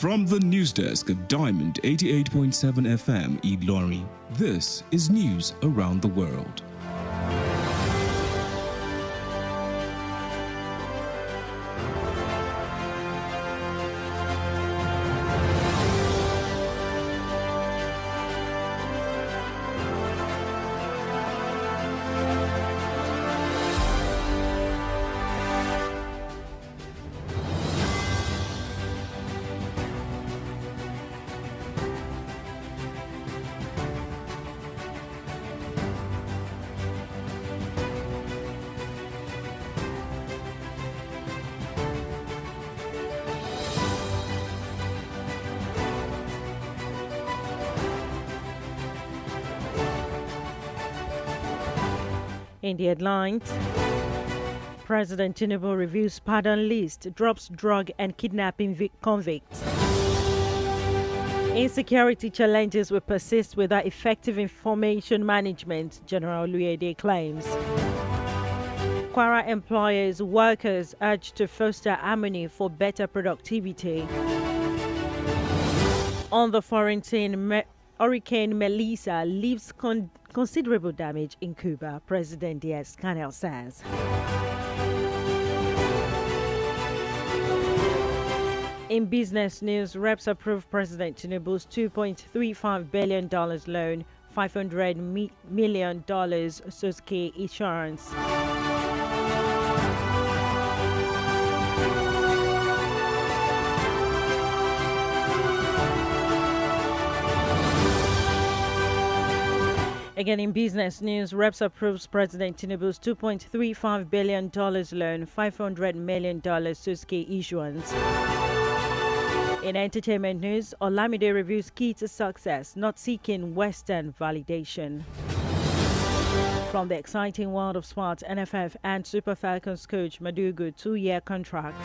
From the news desk of Diamond 88.7 FM Ilorin, this is news around the world. In the headlines, President Tinubu reviews pardon list, drops drug and kidnapping convicts. Insecurity challenges will persist without effective information management, General Oladele claims. Kwara employers, workers urged to foster harmony for better productivity. On the foreign scene, Hurricane Melissa leaves considerable damage in Cuba, President Diaz-Canel says. In business news, reps approved President Tinubu's $2.35 billion loan, $500 million Suzuki insurance. Again, in business news, reps approves President Tinubu's $2.35 billion loan, $500 million Suzuki issuance. In entertainment news, Olamide reviews key to success, not seeking Western validation. From the exciting world of sports, NFF and Super Falcons coach Madugu 2-year contract.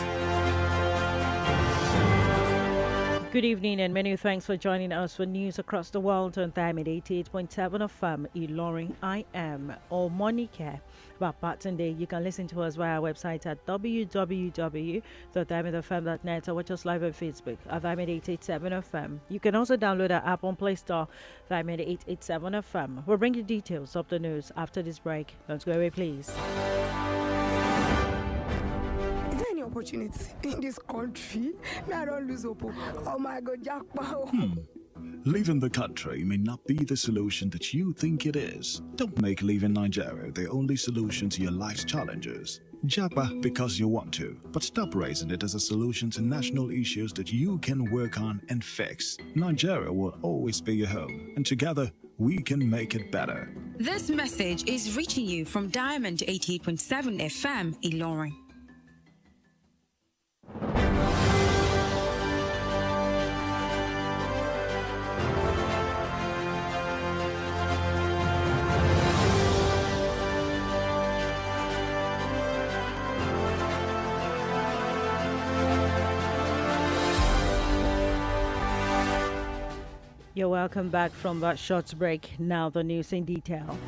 Good evening and many thanks for joining us for news across the world on Diamond 88.7 FM Ilorin. I am Omonike Babatunde. You can listen to us via our website at www.diamondfm.net or watch us live on Facebook at Diamond 887 FM. You can also download our app on Play Store, Diamond 887 FM. We'll bring you details of the news after this break. Don't go away, please. Opportunity in this country. I don't lose hope. Oh my God, jackpot. Leaving the country may not be the solution that you think it is. Don't make leaving Nigeria the only solution to your life's challenges. Japa because you want to, but stop raising it as a solution to national issues that you can work on and fix. Nigeria will always be your home, and together we can make it better. This message is reaching you from Diamond 88.7 FM Ilorin. You're welcome back from that short break. Now the news in detail.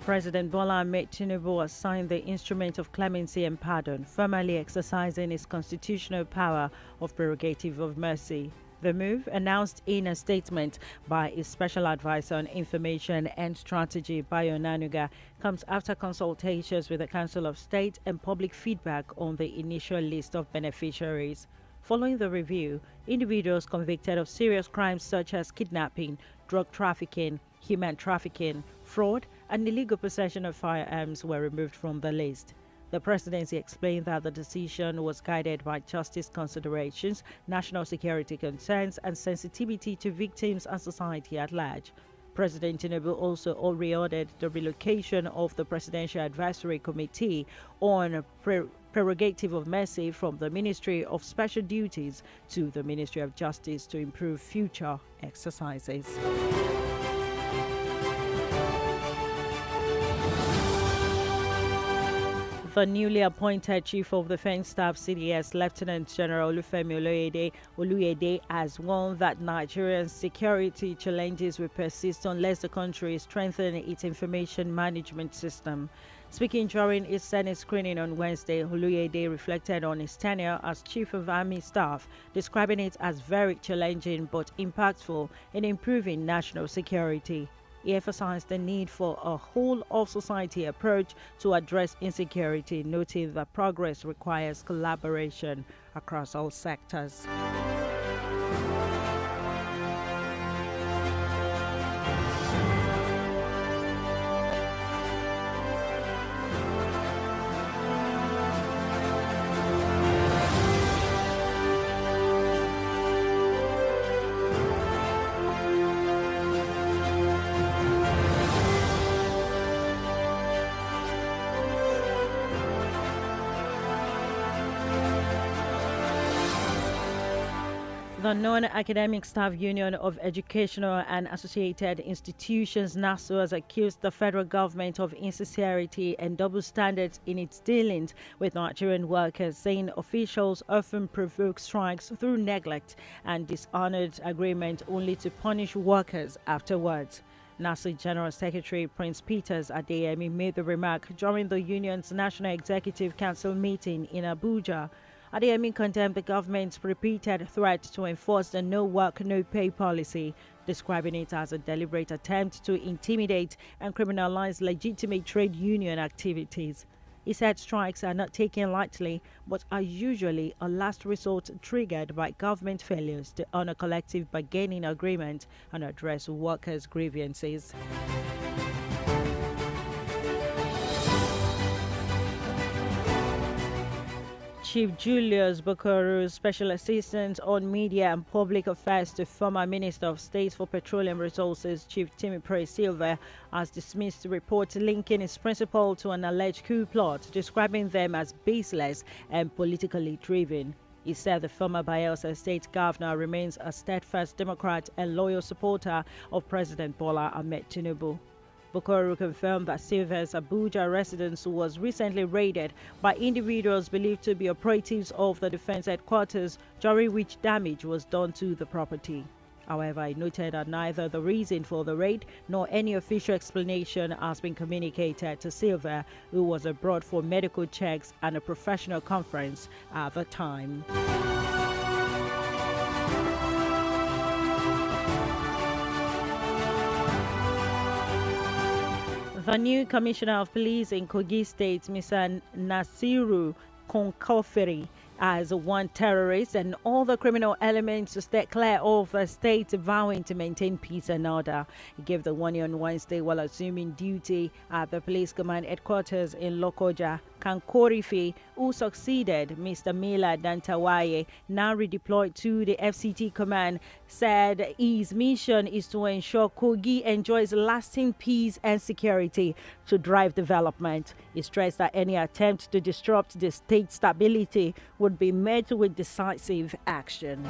President Bola Ahmed Tinubu has signed the instrument of clemency and pardon, formally exercising his constitutional power of prerogative of mercy. The move, announced in a statement by his special advisor on information and strategy, Bayo Nanuga, comes after consultations with the Council of State and public feedback on the initial list of beneficiaries. Following the review, individuals convicted of serious crimes such as kidnapping, drug trafficking, human trafficking, fraud, and illegal possession of firearms were removed from the list. The presidency explained that the decision was guided by justice considerations, national security concerns, and sensitivity to victims and society at large. President Tinubu also reordered the relocation of the Presidential Advisory Committee on Prerogative of Mercy from the Ministry of Special Duties to the Ministry of Justice to improve future exercises. The newly appointed Chief of Defense Staff CDS, Lieutenant General Olufemi Oluyede, has warned that Nigeria's security challenges will persist unless the country strengthens its information management system. Speaking during his Senate screening on Wednesday, Oluyede reflected on his tenure as Chief of Army Staff, describing it as very challenging but impactful in improving national security. He emphasized the need for a whole-of-society approach to address insecurity, noting that progress requires collaboration across all sectors. The Non-Academic Staff Union of Educational and Associated Institutions, NASU, has accused the federal government of insincerity and double standards in its dealings with Nigerian workers, saying officials often provoke strikes through neglect and dishonored agreement only to punish workers afterwards. NASU General Secretary Prince Peters Adeyemi made the remark during the union's National Executive Council meeting in Abuja. Adeyemi condemned the government's repeated threat to enforce the no work, no pay policy, describing it as a deliberate attempt to intimidate and criminalize legitimate trade union activities. He said strikes are not taken lightly, but are usually a last resort triggered by government failures to honor collective bargaining agreement and address workers' grievances. Chief Julius Bukoru, Special Assistant on Media and Public Affairs to former Minister of State for Petroleum Resources, Chief Timothy Silva, has dismissed reports linking his principal to an alleged coup plot, describing them as baseless and politically driven. He said the former Bayelsa State Governor remains a steadfast Democrat and loyal supporter of President Bola Ahmed Tinubu. Bukoru confirmed that Silva's Abuja residence was recently raided by individuals believed to be operatives of the defense headquarters, during which damage was done to the property. However, he noted that neither the reason for the raid nor any official explanation has been communicated to Silva, who was abroad for medical checks and a professional conference at the time. The new Commissioner of Police in Kogi State, Mr. Nasiru Konkoferi, has warned terrorists and all the criminal elements to stay clear of the state, vowing to maintain peace and order. He gave the warning on Wednesday while assuming duty at the police command headquarters in Lokoja. Kankorifi, who succeeded Mr. Mila Dantawaye, now redeployed to the FCT command, said his mission is to ensure Kogi enjoys lasting peace and security to drive development. He stressed that any attempt to disrupt the state stability would be met with decisive action.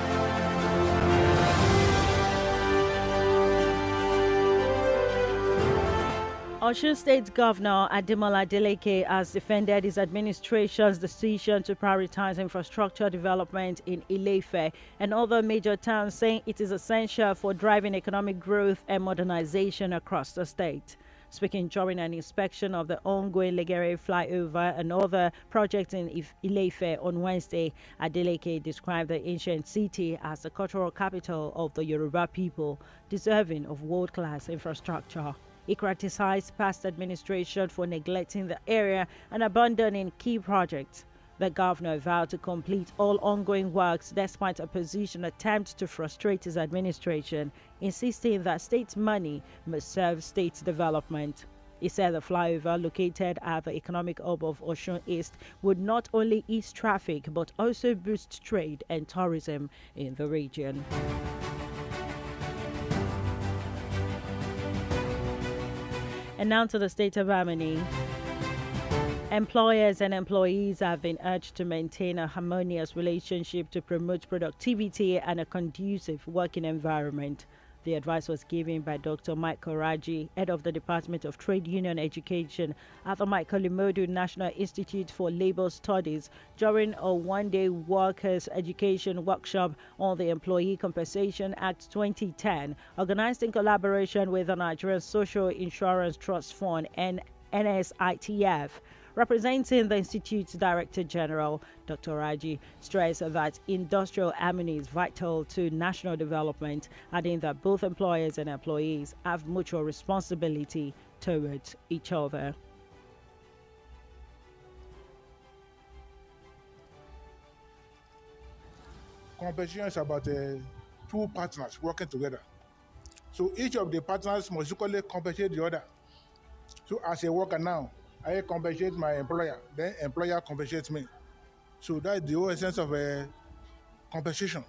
Osun State Governor Ademola Adeleke has defended his administration's decision to prioritize infrastructure development in Ile-Ife and other major towns, saying it is essential for driving economic growth and modernization across the state. Speaking during an inspection of the ongoing Legere flyover and other projects in Ile-Ife on Wednesday, Adeleke described the ancient city as the cultural capital of the Yoruba people, deserving of world-class infrastructure. He criticized past administration for neglecting the area and abandoning key projects. The governor vowed to complete all ongoing works despite opposition attempts to frustrate his administration, insisting that state money must serve state development. He said the flyover, located at the economic hub of Osun East, would not only ease traffic but also boost trade and tourism in the region. And now to the state of Harmony. Employers and employees have been urged to maintain a harmonious relationship to promote productivity and a conducive working environment. The The advice was given by Dr. Michael Raji, head of the Department of Trade Union Education at the Michael Imodu National Institute for Labor Studies during a one-day workers' education workshop on the Employee Compensation Act 2010, organized in collaboration with the Nigerian Social Insurance Trust Fund and NSITF. Representing the Institute's Director General, Dr. Raji stressed that industrial harmony is vital to national development, adding that both employers and employees have mutual responsibility towards each other. Competition is about two partners working together. So each of the partners must equally compensate the other. So as a worker now, I compensate my employer, then employer compensates me. So that's the whole essence of compensation.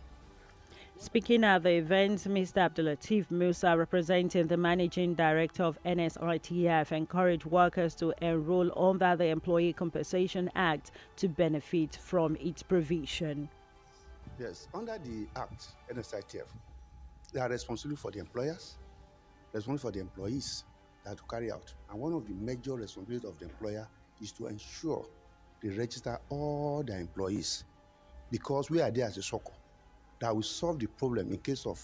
Speaking at the event, Mr. Abdulateef Musa, representing the Managing Director of NSITF, encouraged workers to enroll under the Employee Compensation Act to benefit from its provision. Yes, under the Act, NSITF, they are responsible for the employers, responsible for the employees that to carry out. And one of the major responsibilities of the employer is to ensure they register all their employees, because we are there as a circle that will solve the problem in case of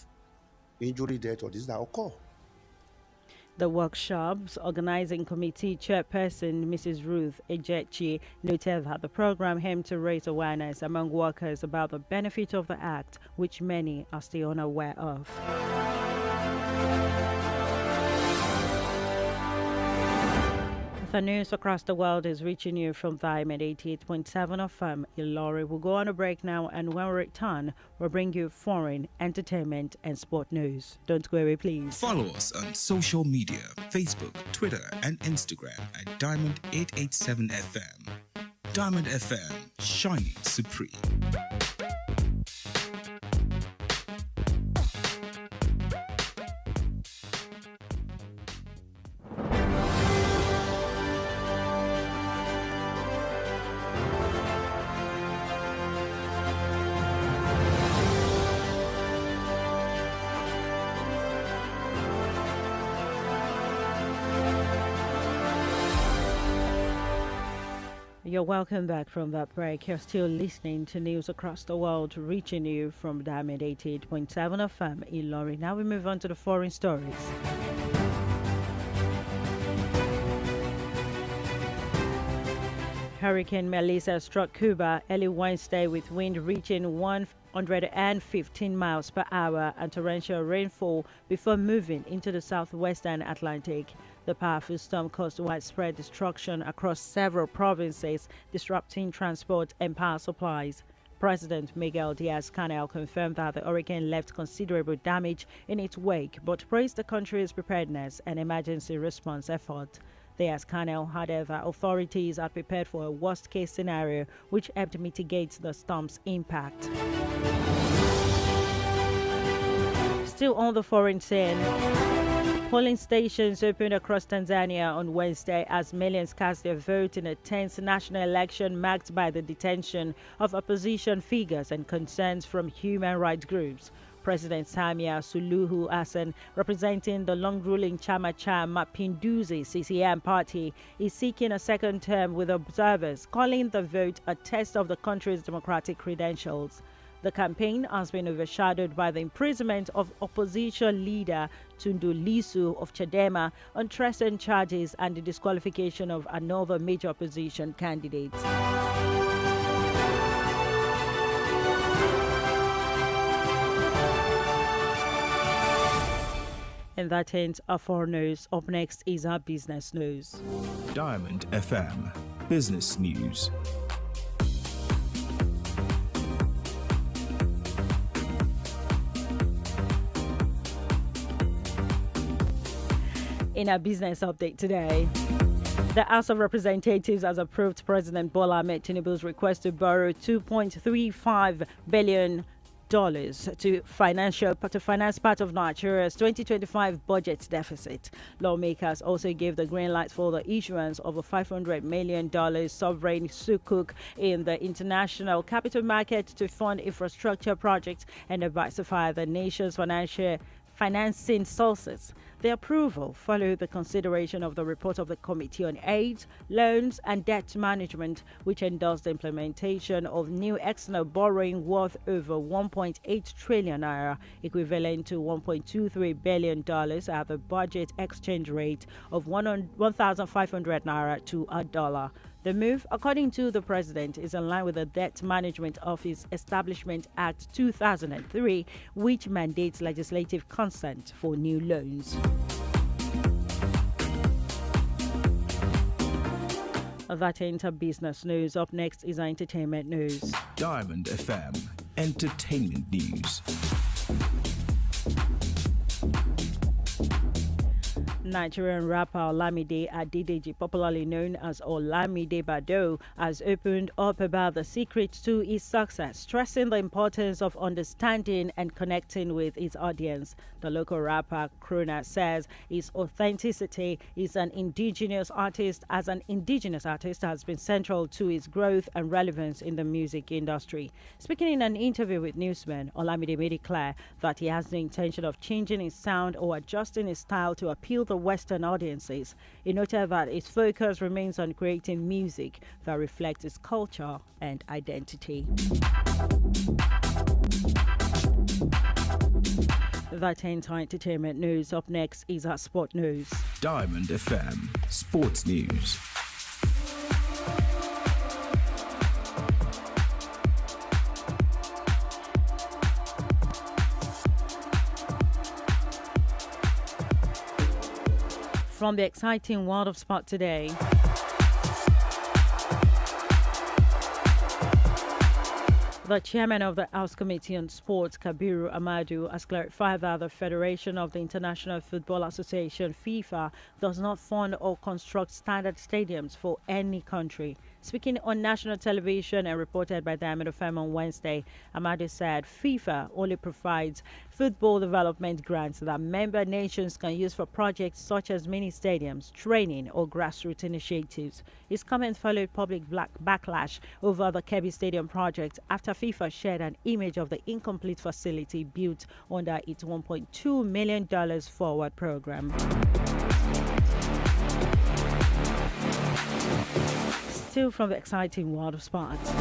injury, death, or disease that occur. The workshop's organizing committee chairperson, Mrs. Ruth Ejechi, noted that the program aimed to raise awareness among workers about the benefit of the act, which many are still unaware of. The news across the world is reaching you from Diamond 88.7 FM Ilorin. We'll go on a break now, and when we return, we'll bring you foreign, entertainment, and sport news. Don't go away, please. Follow us on social media, Facebook, Twitter, and Instagram at Diamond 887 FM. Diamond FM, shining supreme. You're welcome back from that break. You're still listening to news across the world, reaching you from Diamond 88.7 FM Ilorin. Now we move on to the foreign stories. Hurricane Melissa struck Cuba early Wednesday with wind reaching 115 miles per hour and torrential rainfall before moving into the southwestern Atlantic. The powerful storm caused widespread destruction across several provinces, disrupting transport and power supplies. President Miguel Diaz-Canel confirmed that the hurricane left considerable damage in its wake, but praised the country's preparedness and emergency response effort. Diaz-Canel added that authorities are prepared for a worst-case scenario, which helped mitigate the storm's impact. Still on the foreign scene, polling stations opened across Tanzania on Wednesday as millions cast their vote in a tense national election marked by the detention of opposition figures and concerns from human rights groups. President Samia Suluhu Hassan, representing the long-ruling Chama cha Mapinduzi CCM party, is seeking a second term, with observers calling the vote a test of the country's democratic credentials. The campaign has been overshadowed by the imprisonment of opposition leader Tundu Lissu of Chadema on treason charges and the disqualification of another major opposition candidate. And that ends our foreign news. Up next is our business news. Diamond FM, business news. In our business update today, the House of Representatives has approved President Bola Ahmed Tinubu's request to borrow $2.35 billion to finance part of Nigeria's 2025 budget deficit. Lawmakers also gave the green light for the issuance of a $500 million sovereign sukuk in the international capital market to fund infrastructure projects and diversify the nation's financing sources. The approval followed the consideration of the report of the Committee on Aid, Loans and Debt Management, which endorsed the implementation of new external borrowing worth over 1.8 trillion naira, equivalent to $1.23 billion at the budget exchange rate of 1,500 naira to a dollar. The move, according to the president, is in line with the Debt Management Office Establishment Act 2003, which mandates legislative consent for new loans. That enter business news. Up next is our entertainment news. Diamond FM Entertainment News. Nigerian rapper Olamide Ayodeji, popularly known as Olamide Bado, has opened up about the secret to his success, stressing the importance of understanding and connecting with his audience. The local rapper Krona says his authenticity is an indigenous artist has been central to his growth and relevance in the music industry. Speaking in an interview with Newsman, Olamide made it clear that he has no intention of changing his sound or adjusting his style to appeal to Western audiences. He noted that his focus remains on creating music that reflects his culture and identity. That ends our entertainment news. Up next is our sport news. Diamond FM Sports News. From the exciting world of sport today. The chairman of the House Committee on Sports, Kabiru Amadu, has clarified that the Federation of the International Football Association, FIFA, does not fund or construct standard stadiums for any country. Speaking on national television and reported by Diamond FM on Wednesday, Amadu said FIFA only provides football development grants that member nations can use for projects such as mini stadiums, training, or grassroots initiatives. His comment followed public backlash over the Kebbi Stadium project after FIFA shared an image of the incomplete facility built under its $1.2 million forward program. Still from the exciting world of sports.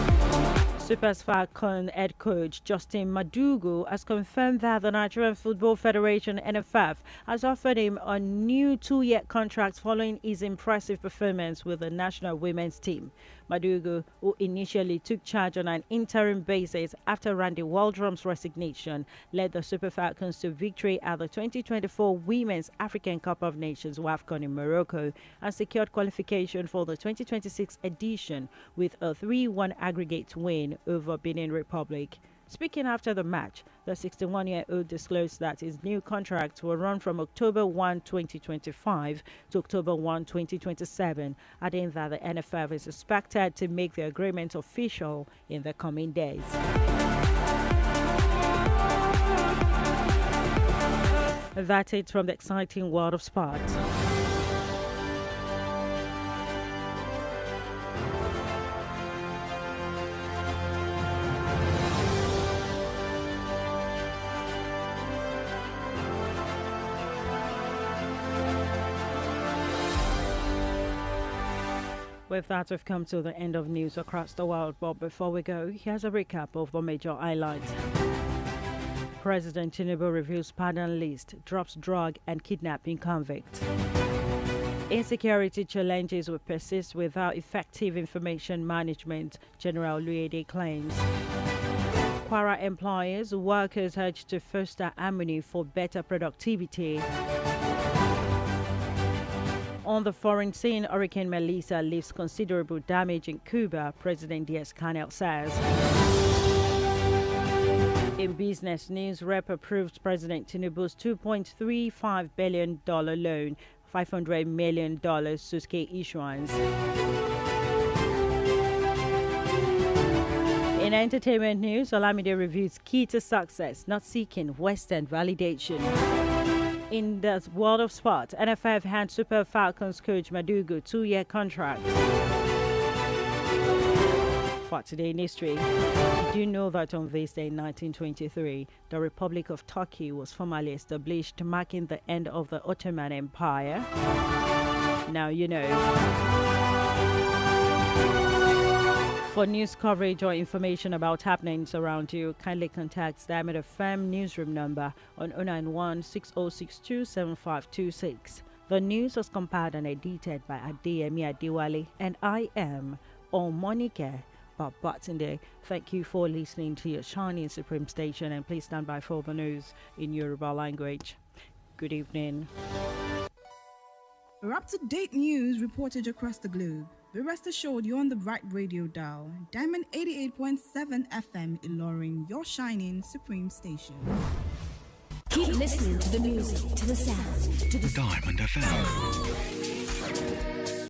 Super Falcon head coach Justin Madugu has confirmed that the Nigerian Football Federation (NFF) has offered him a new 2-year contract following his impressive performance with the national women's team. Madugu, who initially took charge on an interim basis after Randy Waldrum's resignation, led the Super Falcons to victory at the 2024 Women's African Cup of Nations WAFCON in Morocco and secured qualification for the 2026 edition with a 3-1 aggregate win over Benin Republic. Speaking after the match, the 61-year-old disclosed that his new contract will run from October 1, 2025 to October 1, 2027, adding that the NFF is expected to make the agreement official in the coming days. That's it from the exciting world of sport. With that, we've come to the end of news across the world. But before we go, here's a recap of the major highlights. President Tinubu reveals pardon list, drops drug and kidnapping convict. Insecurity challenges will persist without effective information management, General Oluyede claims. Kwara employers, workers urged to foster harmony for better productivity. On the foreign scene, Hurricane Melissa leaves considerable damage in Cuba, President Diaz-Canel says. In business news, Rep approved President Tinubu's $2.35 billion loan, $500 million Suske issuance. In entertainment news, Olamide reviews key to success, not seeking Western validation. In the world of sport, NFF hands Super Falcons coach Madugu 2-year contract. But today in history, did you know that on this day in 1923, the Republic of Turkey was formally established, marking the end of the Ottoman Empire? Now you know. For news coverage or information about happenings around you, kindly contact Diamond FM newsroom number on 091 6062 7526. The news was compiled and edited by Adeyemi Adewale, and I am Omonike Babatunde. Thank you for listening to your shining supreme station, and please stand by for the news in Yoruba language. Good evening. For up-to-date news reported across the globe, be rest assured you're on the right radio dial. Diamond 88.7 FM Ilorin, your shining supreme station. Keep listening to the music, to the sounds, to the Diamond FM.